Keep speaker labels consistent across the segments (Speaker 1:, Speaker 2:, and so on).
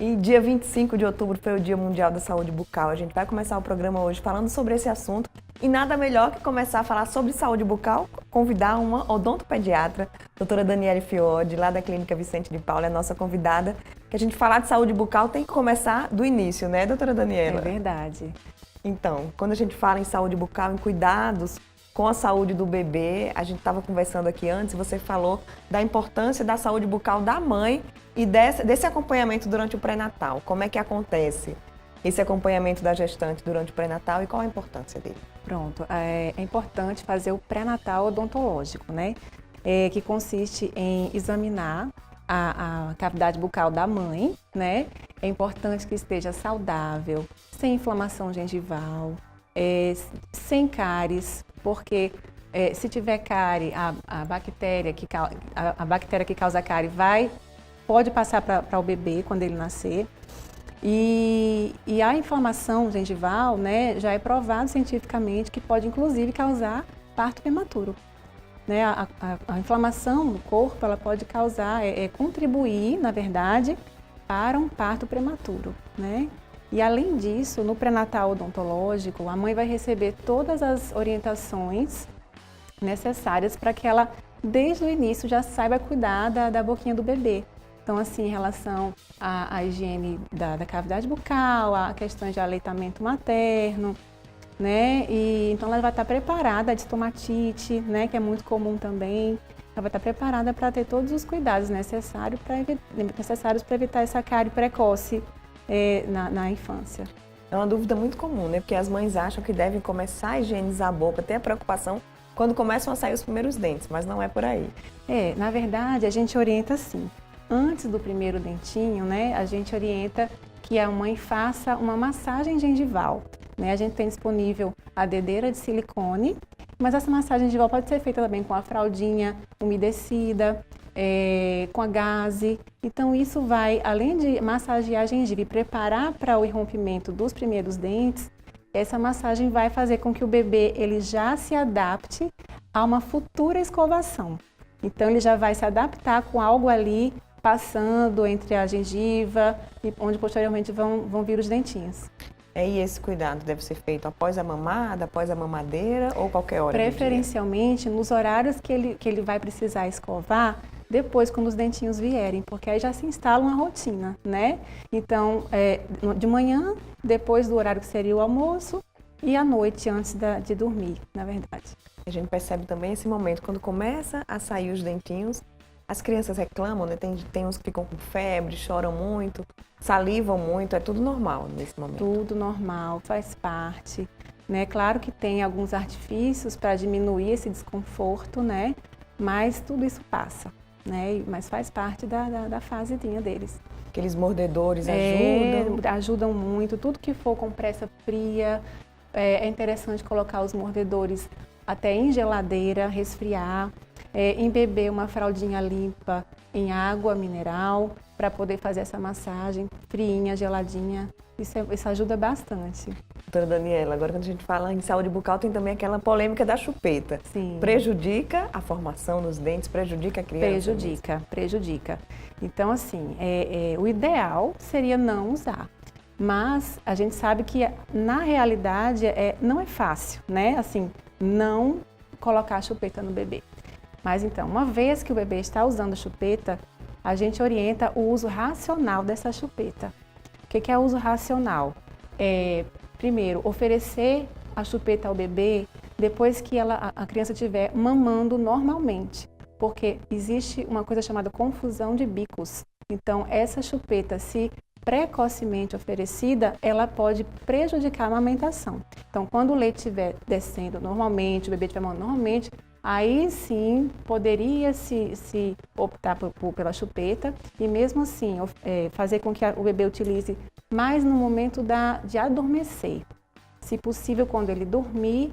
Speaker 1: E dia 25 de outubro foi o Dia Mundial da Saúde Bucal. A gente vai começar o programa hoje falando sobre esse assunto. E nada melhor que começar a falar sobre saúde bucal, convidar uma odontopediatra, doutora Daniele Fiode, lá da Clínica Vicente de Paula, é a nossa convidada. Que a gente falar de saúde bucal tem que começar do início, né, doutora Daniela?
Speaker 2: É verdade.
Speaker 1: Então, quando a gente fala em saúde bucal, em cuidados com a saúde do bebê, a gente estava conversando aqui antes, você falou da importância da saúde bucal da mãe e desse acompanhamento durante o pré-natal. Como é que acontece esse acompanhamento da gestante durante o pré-natal e qual a importância dele?
Speaker 2: Pronto, é importante fazer o pré-natal odontológico, né? Que consiste em examinar a cavidade bucal da mãe, né? É importante que esteja saudável, sem inflamação gengival, sem cáries, porque se tiver cárie, a bactéria que causa cárie pode passar para o bebê quando ele nascer. E a inflamação gengival, né, já é provado cientificamente que pode inclusive causar parto prematuro. Né? A inflamação no corpo ela pode causar, contribuir, na verdade, para um parto prematuro. Né? E além disso, no pré-natal odontológico, a mãe vai receber todas as orientações necessárias para que ela, desde o início, já saiba cuidar da boquinha do bebê. Então, assim, em relação à higiene da cavidade bucal, a questões de aleitamento materno, né? E então ela vai estar preparada, a estomatite, né? Que é muito comum também. Ela vai estar preparada para ter todos os cuidados necessários para evitar essa cárie precoce na infância.
Speaker 1: É uma dúvida muito comum, né? Porque as mães acham que devem começar a higienizar a boca, ter a preocupação quando começam a sair os primeiros dentes, mas não é por aí.
Speaker 2: Na verdade, a gente orienta assim. Antes do primeiro dentinho, né, a gente orienta que a mãe faça uma massagem gengival. Né? A gente tem disponível a dedeira de silicone, mas essa massagem gengival pode ser feita também com a fraldinha umedecida, com a gaze. Então isso vai, além de massagear a gengiva e preparar para o irrompimento dos primeiros dentes, essa massagem vai fazer com que o bebê ele já se adapte a uma futura escovação. Então ele já vai se adaptar com algo ali passando entre a gengiva e onde posteriormente vão vir os dentinhos.
Speaker 1: E esse cuidado deve ser feito após a mamada, após a mamadeira ou qualquer hora?
Speaker 2: Preferencialmente nos horários que ele vai precisar escovar, depois quando os dentinhos vierem, porque aí já se instala uma rotina, né? Então, de manhã, depois do horário que seria o almoço e à noite antes de dormir, na verdade.
Speaker 1: A gente percebe também esse momento, quando começa a sair os dentinhos, as crianças reclamam, né? Tem uns que ficam com febre, choram muito, salivam muito, é tudo normal nesse momento?
Speaker 2: Tudo normal, faz parte. Né? Claro que tem alguns artifícios para diminuir esse desconforto, né? Mas tudo isso passa, né? Mas faz parte da fasezinha deles.
Speaker 1: Aqueles mordedores ajudam?
Speaker 2: Ajudam muito, tudo que for compressa fria, é interessante colocar os mordedores até em geladeira, resfriar, embeber uma fraldinha limpa em água mineral para poder fazer essa massagem friinha, geladinha. Isso ajuda bastante.
Speaker 1: Doutora Daniela, agora quando a gente fala em saúde bucal, tem também aquela polêmica da chupeta.
Speaker 2: Sim.
Speaker 1: Prejudica a formação dos dentes, prejudica a criança?
Speaker 2: Prejudica. Então, assim, o ideal seria não usar. Mas a gente sabe que, na realidade, não é fácil, né? Assim, não colocar a chupeta no bebê. Mas então, uma vez que o bebê está usando chupeta, a gente orienta o uso racional dessa chupeta. O que é o uso racional? Primeiro, oferecer a chupeta ao bebê depois que a criança estiver mamando normalmente, porque existe uma coisa chamada confusão de bicos. Então, essa chupeta, se precocemente oferecida, ela pode prejudicar a amamentação. Então, quando o leite estiver descendo normalmente, o bebê estiver mamando normalmente, aí sim poderia se optar pela chupeta e mesmo assim fazer com que o bebê utilize mais no momento de adormecer. Se possível, quando ele dormir,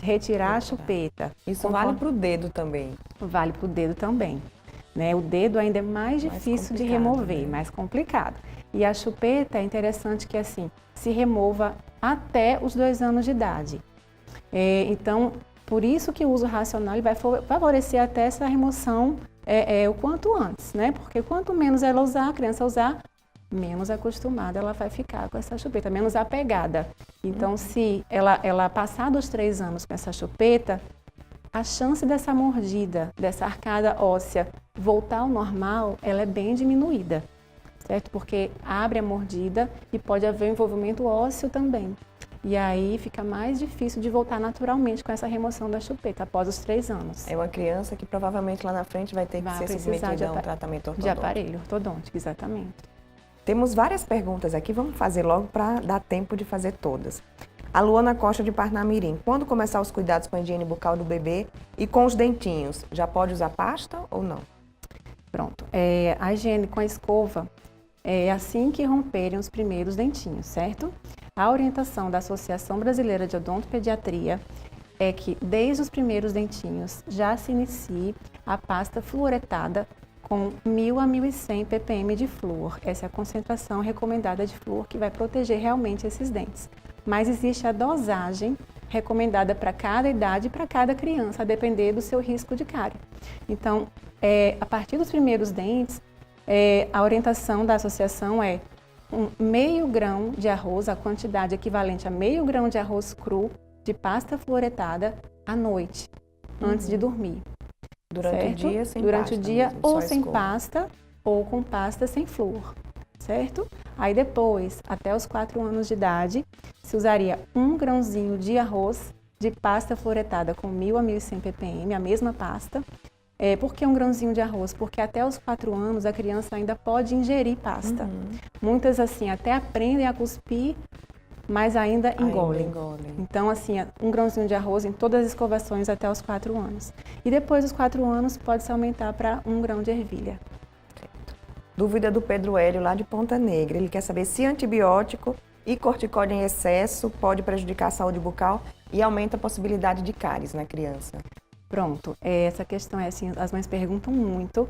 Speaker 2: retirar a chupeta.
Speaker 1: Isso vale para o dedo também?
Speaker 2: Vale para o dedo também. Né? O dedo ainda é mais difícil de remover, né? Mais complicado. E a chupeta é interessante que assim se remova até os 2 anos de idade. Então, por isso que o uso racional ele vai favorecer até essa remoção o quanto antes, né? Porque quanto menos ela usar, a criança usar, menos acostumada ela vai ficar com essa chupeta, menos apegada. Então, se ela passar dos 3 anos com essa chupeta, a chance dessa mordida, dessa arcada óssea voltar ao normal, ela é bem diminuída, certo? Porque abre a mordida e pode haver envolvimento ósseo também. E aí fica mais difícil de voltar naturalmente com essa remoção da chupeta após os 3 anos.
Speaker 1: É uma criança que provavelmente lá na frente vai ter que ser submetida a um tratamento ortodôntico.
Speaker 2: De aparelho ortodôntico, exatamente.
Speaker 1: Temos várias perguntas aqui, vamos fazer logo para dar tempo de fazer todas. A Luana Costa de Parnamirim, quando começar os cuidados com a higiene bucal do bebê e com os dentinhos, já pode usar pasta ou não?
Speaker 2: Pronto, a higiene com a escova é assim que romperem os primeiros dentinhos, certo? A orientação da Associação Brasileira de Odontopediatria é que desde os primeiros dentinhos já se inicie a pasta fluoretada com 1.000 a 1.100 ppm de flúor. Essa é a concentração recomendada de flúor que vai proteger realmente esses dentes. Mas existe a dosagem recomendada para cada idade e para cada criança, a depender do seu risco de cárie. Então, a partir dos primeiros dentes, a orientação da associação é meio grão de arroz, a quantidade equivalente a meio grão de arroz cru de pasta fluoretada à noite, antes de dormir.
Speaker 1: Durante
Speaker 2: certo?
Speaker 1: o dia sem
Speaker 2: Durante
Speaker 1: pasta
Speaker 2: o dia
Speaker 1: mesmo,
Speaker 2: ou
Speaker 1: só
Speaker 2: sem
Speaker 1: escova.
Speaker 2: pasta ou com pasta sem flúor, certo? Aí depois, até os 4 anos de idade, se usaria 1 grãozinho de arroz de pasta fluoretada com 1.000 a 1.100 ppm, a mesma pasta. Por que 1 grãozinho de arroz? Porque até os 4 anos a criança ainda pode ingerir pasta. Muitas assim até aprendem a cuspir, mas ainda engolem. Então, assim, 1 grãozinho de arroz em todas as escovações até os 4 anos. E depois dos 4 anos pode-se aumentar para 1 grão de ervilha.
Speaker 1: Dúvida do Pedro Hélio, lá de Ponta Negra. Ele quer saber se antibiótico e corticóide em excesso pode prejudicar a saúde bucal e aumenta a possibilidade de cáries na criança.
Speaker 2: Pronto, essa questão é assim, as mães perguntam muito,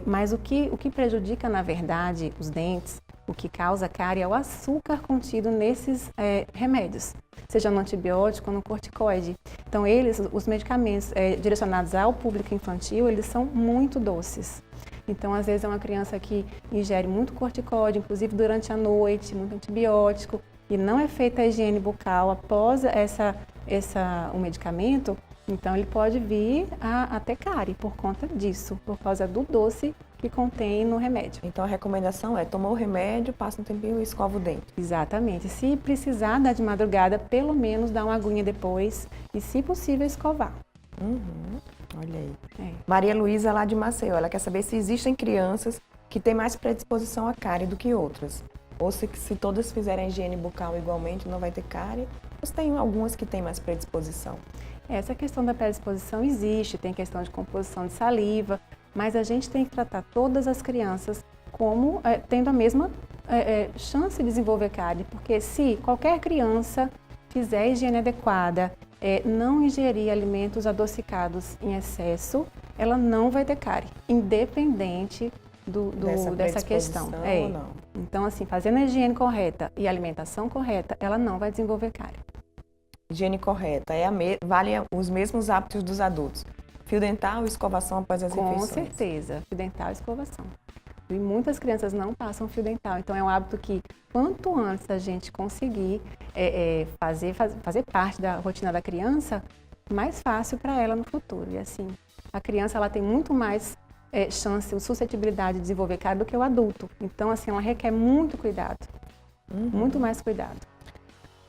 Speaker 2: mas o que prejudica, na verdade, os dentes, o que causa cárie é o açúcar contido nesses remédios, seja no antibiótico ou no corticoide. Então, os medicamentos direcionados ao público infantil, eles são muito doces. Então, às vezes, é uma criança que ingere muito corticoide, inclusive durante a noite, muito antibiótico, e não é feita a higiene bucal após o medicamento, então ele pode vir a ter cárie por conta disso, por causa do doce que contém no remédio.
Speaker 1: Então, a recomendação é tomar o remédio, passa um tempinho e escova o dente.
Speaker 2: Exatamente. Se precisar dar de madrugada, pelo menos dar uma aguinha depois e, se possível, escovar.
Speaker 1: Olha aí. Maria Luísa, lá de Maceió, ela quer saber se existem crianças que têm mais predisposição à cárie do que outras. Ou se todas fizerem a higiene bucal igualmente, não vai ter cárie. Ou se tem algumas que têm mais predisposição.
Speaker 2: Essa questão da predisposição existe, tem questão de composição de saliva, mas a gente tem que tratar todas as crianças como tendo a mesma chance de desenvolver cárie, porque se qualquer criança fizer a higiene adequada, não ingerir alimentos adocicados em excesso, ela não vai ter cárie, independente dessa questão.
Speaker 1: Ou não.
Speaker 2: Então, assim, fazendo a higiene correta e a alimentação correta, ela não vai desenvolver cárie.
Speaker 1: Higiene correta, vale os mesmos hábitos dos adultos. Fio dental e escovação após as refeições.
Speaker 2: Com certeza, fio dental e escovação. E muitas crianças não passam fio dental, então é um hábito que quanto antes a gente conseguir fazer parte da rotina da criança, mais fácil para ela no futuro. E assim, a criança ela tem muito mais chance, suscetibilidade de desenvolver cárie do que o adulto. Então assim, ela requer muito cuidado, muito mais cuidado.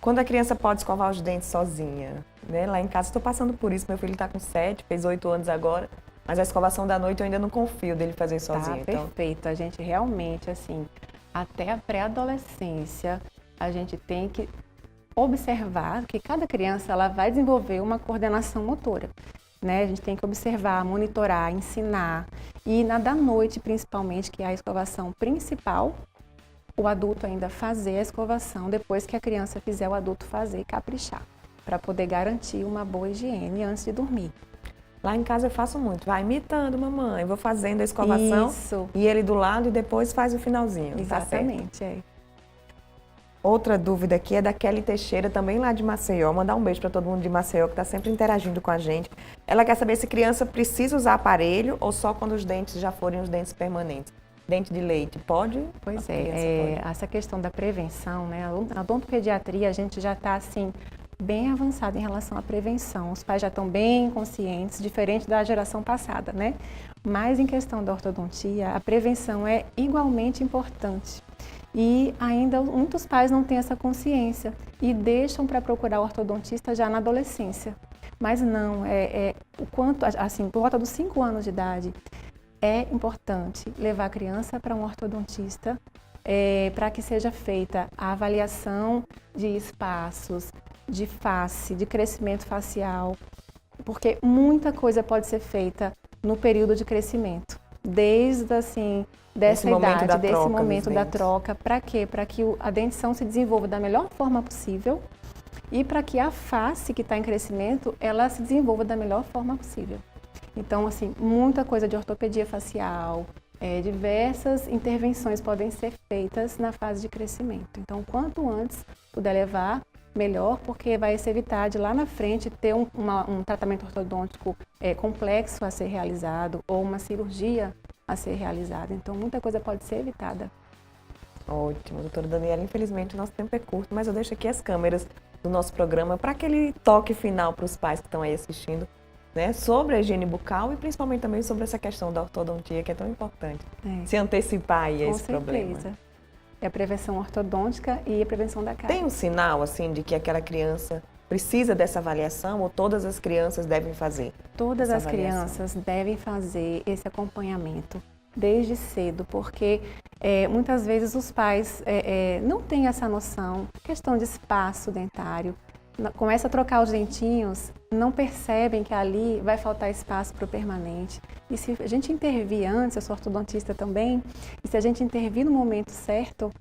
Speaker 1: Quando a criança pode escovar os dentes sozinha, né? Lá em casa estou passando por isso, meu filho está com 7, fez 8 anos agora, mas a escovação da noite eu ainda não confio dele fazer sozinho.
Speaker 2: Tá, perfeito. A gente realmente, assim, até a pré-adolescência, a gente tem que observar que cada criança ela vai desenvolver uma coordenação motora. Né? A gente tem que observar, monitorar, ensinar e da noite, principalmente, que é a escovação principal, o adulto ainda fazer a escovação depois que a criança fizer o adulto fazer e caprichar, para poder garantir uma boa higiene antes de dormir.
Speaker 1: Lá em casa eu faço muito, vai imitando mamãe, vou fazendo a escovação
Speaker 2: Isso.
Speaker 1: E ele do lado e depois faz o finalzinho.
Speaker 2: Exatamente,
Speaker 1: tá certo? Outra dúvida aqui é da Kelly Teixeira, também lá de Maceió. Mandar um beijo para todo mundo de Maceió que está sempre interagindo com a gente. Ela quer saber se criança precisa usar aparelho ou só quando os dentes já forem os dentes permanentes. dente de leite, pode?
Speaker 2: Pois
Speaker 1: A criança pode.
Speaker 2: essa questão da prevenção, né? A odontopediatria, a gente já está, assim, bem avançado em relação à prevenção. Os pais já estão bem conscientes, diferente da geração passada, né? Mas em questão da ortodontia, a prevenção é igualmente importante. E ainda muitos pais não têm essa consciência e deixam para procurar o ortodontista já na adolescência. Mas não, o quanto, assim, por volta dos 5 anos de idade, é importante levar a criança para um ortodontista para que seja feita a avaliação de espaços, de face, de crescimento facial, porque muita coisa pode ser feita no período de crescimento, desde assim, dessa idade, desse momento da troca. Para quê? Para que a dentição se desenvolva da melhor forma possível e para que a face que está em crescimento, ela se desenvolva da melhor forma possível. Então, assim, muita coisa de ortopedia facial, diversas intervenções podem ser feitas na fase de crescimento. Então, quanto antes puder levar, melhor, porque vai se evitar de lá na frente ter um tratamento ortodôntico complexo a ser realizado ou uma cirurgia a ser realizada. Então, muita coisa pode ser evitada.
Speaker 1: Ótimo, doutora Daniela. Infelizmente, o nosso tempo é curto, mas eu deixo aqui as câmeras do nosso programa para aquele toque final para os pais que estão aí assistindo, né, sobre a higiene bucal e principalmente também sobre essa questão da ortodontia, que é tão importante. Se antecipar aí a esse problema.
Speaker 2: É a prevenção ortodôntica e a prevenção da cárie.
Speaker 1: Tem um sinal, assim, de que aquela criança precisa dessa avaliação ou todas as crianças devem fazer?
Speaker 2: Todas as crianças devem fazer esse acompanhamento desde cedo, porque muitas vezes os pais não têm essa noção, questão de espaço dentário, começa a trocar os dentinhos, não percebem que ali vai faltar espaço para o permanente. E se a gente intervir antes, eu sou ortodontista também, e se a gente intervir no momento certo,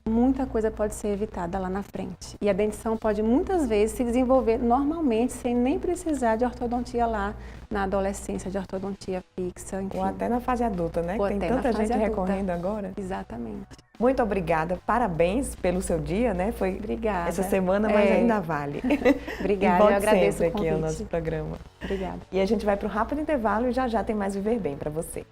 Speaker 2: muita coisa pode ser evitada lá na frente. E a dentição pode muitas vezes se desenvolver normalmente, sem nem precisar de ortodontia lá na adolescência, de ortodontia fixa, enfim.
Speaker 1: Ou até na fase adulta, né? Que tem tanta gente recorrendo agora.
Speaker 2: Exatamente.
Speaker 1: Muito obrigada, parabéns pelo seu dia, né? Foi
Speaker 2: Obrigada.
Speaker 1: Essa semana, mas ainda vale.
Speaker 2: Obrigada, eu agradeço
Speaker 1: sempre
Speaker 2: o convite.
Speaker 1: aqui ao nosso programa.
Speaker 2: Obrigada.
Speaker 1: E a gente vai para o rápido intervalo e já já tem mais Viver Bem para você.